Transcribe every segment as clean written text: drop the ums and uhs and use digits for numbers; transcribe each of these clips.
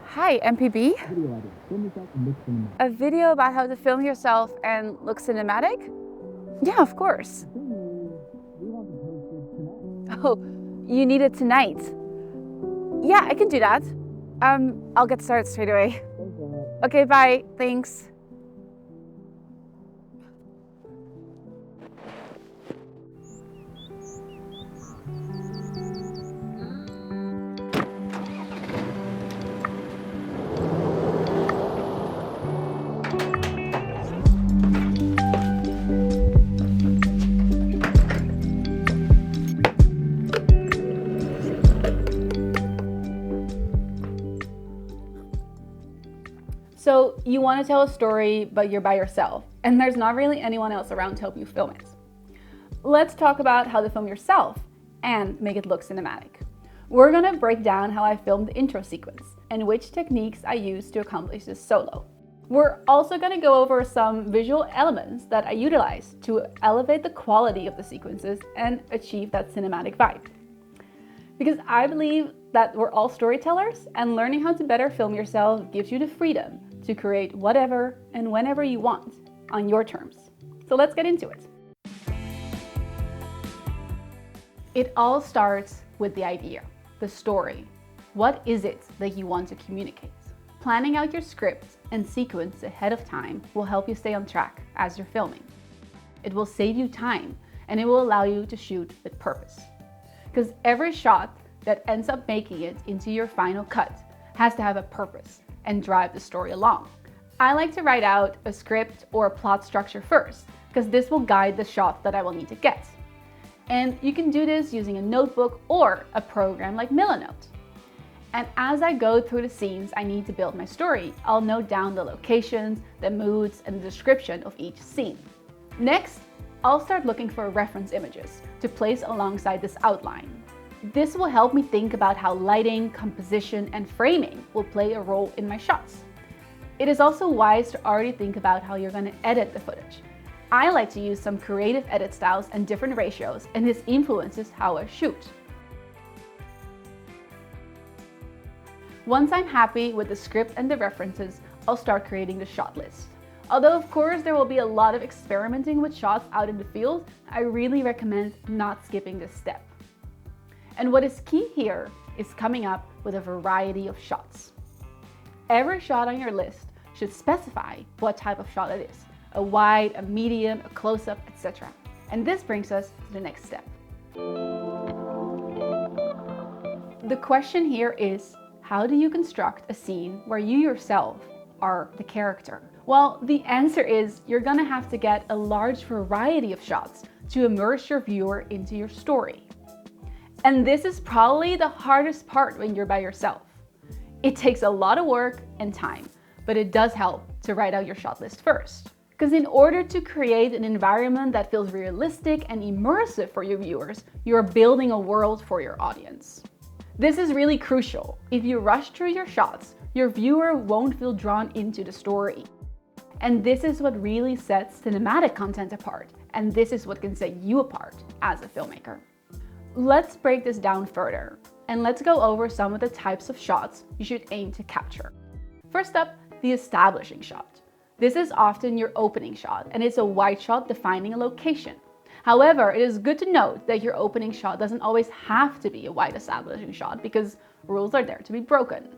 Hi, MPB. A video about how to film yourself and look cinematic? Yeah, of course. Oh, you need it tonight. Yeah, I can do that. I'll get started straight away. Okay, bye. Thanks. So you want to tell a story, but you're by yourself, and there's not really anyone else around to help you film it. Let's talk about how to film yourself and make it look cinematic. We're gonna break down how I filmed the intro sequence and which techniques I used to accomplish this solo. We're also gonna go over some visual elements that I utilized to elevate the quality of the sequences and achieve that cinematic vibe. Because I believe that we're all storytellers, and learning how to better film yourself gives you the freedom to create whatever and whenever you want on your terms. So let's get into it. It all starts with the idea, the story. What is it that you want to communicate? Planning out your script and sequence ahead of time will help you stay on track as you're filming. It will save you time, and it will allow you to shoot with purpose. Because every shot that ends up making it into your final cut has to have a purpose and drive the story along. I like to write out a script or a plot structure first, because this will guide the shot that I will need to get. And you can do this using a notebook or a program like Milanote. And as I go through the scenes I need to build my story, I'll note down the locations, the moods, and the description of each scene. Next, I'll start looking for reference images to place alongside this outline. This will help me think about how lighting, composition, and framing will play a role in my shots. It is also wise to already think about how you're going to edit the footage. I like to use some creative edit styles and different ratios, and this influences how I shoot. Once I'm happy with the script and the references, I'll start creating the shot list. Although of course there will be a lot of experimenting with shots out in the field, I really recommend not skipping this step. And what is key here is coming up with a variety of shots. Every shot on your list should specify what type of shot it is: a wide, a medium, a close-up, etc. And this brings us to the next step. The question here is, how do you construct a scene where you yourself are the character? Well, the answer is you're gonna have to get a large variety of shots to immerse your viewer into your story. And this is probably the hardest part when you're by yourself. It takes a lot of work and time, but it does help to write out your shot list first. Because in order to create an environment that feels realistic and immersive for your viewers, you're building a world for your audience. This is really crucial. If you rush through your shots, your viewer won't feel drawn into the story. And this is what really sets cinematic content apart, and this is what can set you apart as a filmmaker. Let's break this down further, and let's go over some of the types of shots you should aim to capture. First up, the establishing shot. This is often your opening shot, and it's a wide shot defining a location. However, it is good to note that your opening shot doesn't always have to be a wide establishing shot, because rules are there to be broken.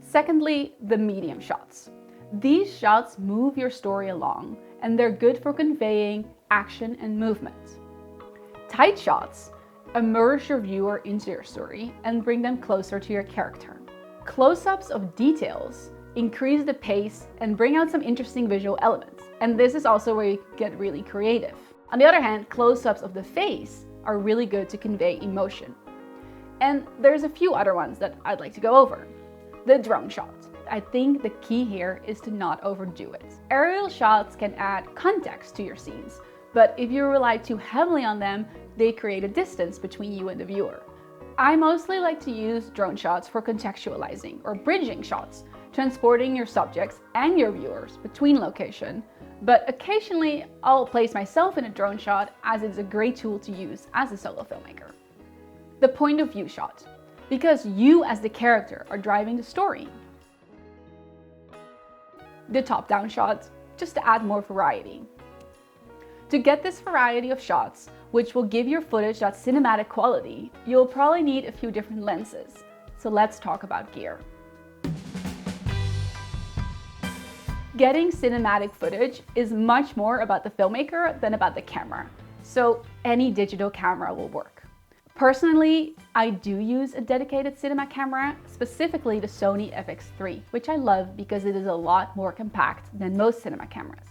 Secondly, the medium shots. These shots move your story along, and they're good for conveying action and movement. Tight shots immerse your viewer into your story and bring them closer to your character. Close-ups of details increase the pace, and bring out some interesting visual elements. And this is also where you get really creative. On the other hand, close-ups of the face are really good to convey emotion. And there's a few other ones that I'd like to go over. The drone shot. I think the key here is to not overdo it. Aerial shots can add context to your scenes, but if you rely too heavily on them, they create a distance between you and the viewer. I mostly like to use drone shots for contextualizing or bridging shots, transporting your subjects and your viewers between locations, but occasionally I'll place myself in a drone shot as it's a great tool to use as a solo filmmaker. The point of view shot, because you as the character are driving the story. The top-down shot, just to add more variety. To get this variety of shots, which will give your footage that cinematic quality, you'll probably need a few different lenses. So let's talk about gear. Getting cinematic footage is much more about the filmmaker than about the camera, so any digital camera will work. Personally, I do use a dedicated cinema camera, specifically the Sony FX3, which I love because it is a lot more compact than most cinema cameras.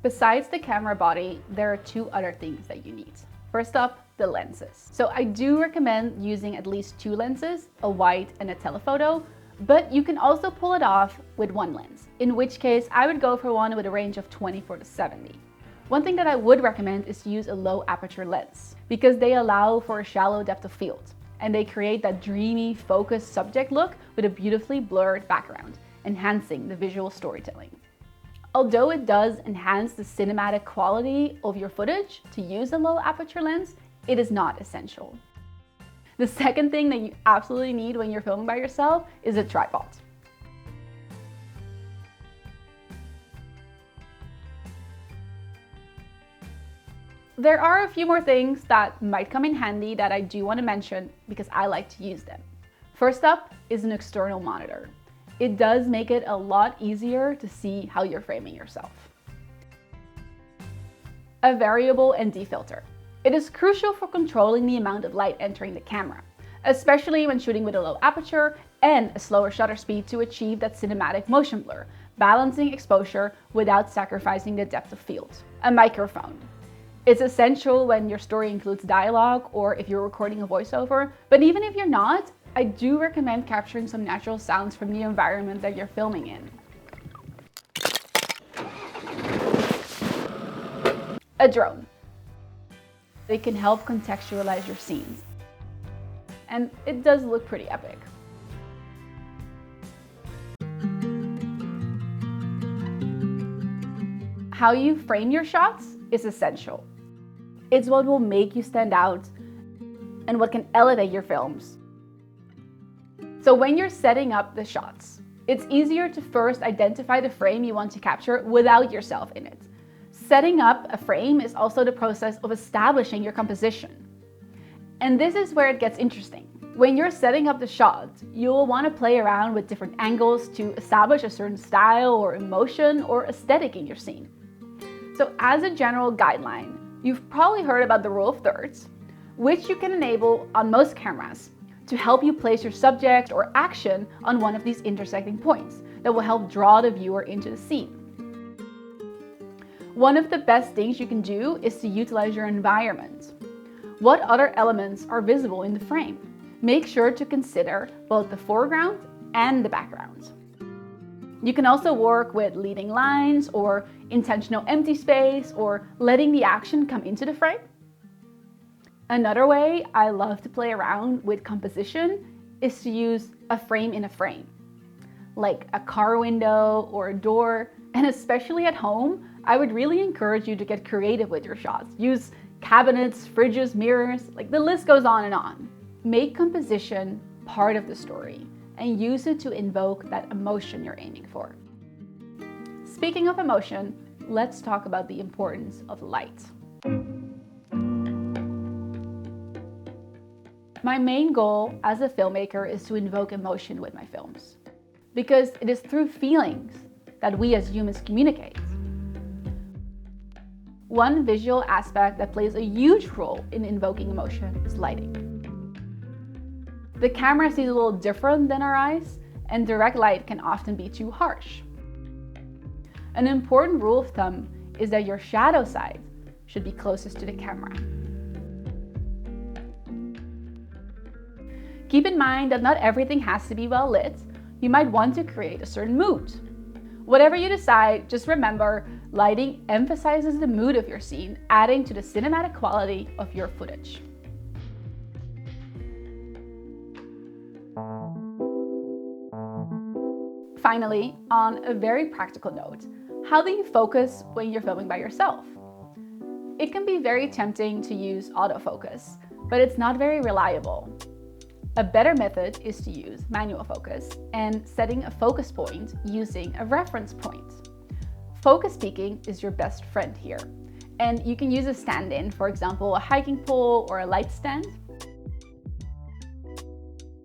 Besides the camera body, there are two other things that you need. First up, the lenses. So I do recommend using at least two lenses, a wide and a telephoto, but you can also pull it off with one lens, in which case I would go for one with a range of 24 to 70. One thing that I would recommend is to use a low aperture lens, because they allow for a shallow depth of field, and they create that dreamy, focused subject look with a beautifully blurred background, enhancing the visual storytelling. Although it does enhance the cinematic quality of your footage to use a low aperture lens, it is not essential. The second thing that you absolutely need when you're filming by yourself is a tripod. There are a few more things that might come in handy that I do want to mention because I like to use them. First up is an external monitor. It does make it a lot easier to see how you're framing yourself. A variable ND filter. It is crucial for controlling the amount of light entering the camera, especially when shooting with a low aperture and a slower shutter speed to achieve that cinematic motion blur, balancing exposure without sacrificing the depth of field. A microphone. It's essential when your story includes dialogue or if you're recording a voiceover, but even if you're not, I do recommend capturing some natural sounds from the environment that you're filming in. A drone. It can help contextualize your scenes. And it does look pretty epic. How you frame your shots is essential. It's what will make you stand out and what can elevate your films. So when you're setting up the shots, it's easier to first identify the frame you want to capture without yourself in it. Setting up a frame is also the process of establishing your composition. And this is where it gets interesting. When you're setting up the shot, you'll want to play around with different angles to establish a certain style or emotion or aesthetic in your scene. So as a general guideline, you've probably heard about the rule of thirds, which you can enable on most cameras to help you place your subject or action on one of these intersecting points that will help draw the viewer into the scene. One of the best things you can do is to utilize your environment. What other elements are visible in the frame? Make sure to consider both the foreground and the background. You can also work with leading lines or intentional empty space or letting the action come into the frame. Another way I love to play around with composition is to use a frame in a frame, like a car window or a door. And especially at home, I would really encourage you to get creative with your shots. Use cabinets, fridges, mirrors, like the list goes on and on. Make composition part of the story and use it to invoke that emotion you're aiming for. Speaking of emotion, let's talk about the importance of light. My main goal as a filmmaker is to invoke emotion with my films, because it is through feelings that we as humans communicate. One visual aspect that plays a huge role in invoking emotion is lighting. The camera sees a little different than our eyes, and direct light can often be too harsh. An important rule of thumb is that your shadow side should be closest to the camera. Keep in mind that not everything has to be well lit. You might want to create a certain mood. Whatever you decide, just remember, lighting emphasizes the mood of your scene, adding to the cinematic quality of your footage. Finally, on a very practical note, how do you focus when you're filming by yourself? It can be very tempting to use autofocus, but it's not very reliable. A better method is to use manual focus and setting a focus point using a reference point. Focus peaking is your best friend here, and you can use a stand-in, for example, a hiking pole or a light stand.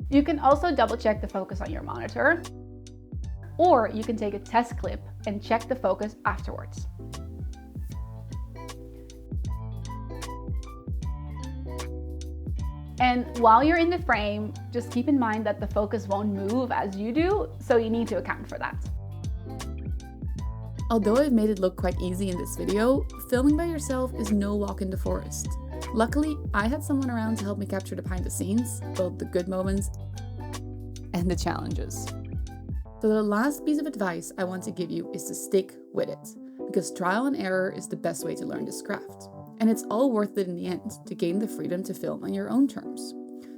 You can also double check the focus on your monitor, or you can take a test clip and check the focus afterwards. And while you're in the frame, just keep in mind that the focus won't move as you do, so you need to account for that. Although I've made it look quite easy in this video, filming by yourself is no walk in the forest. Luckily, I had someone around to help me capture the behind the scenes, both the good moments and the challenges. So the last piece of advice I want to give you is to stick with it, because trial and error is the best way to learn this craft. And it's all worth it in the end to gain the freedom to film on your own terms.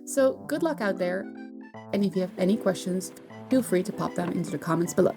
So good luck out there, and if you have any questions, feel free to pop them into the comments below.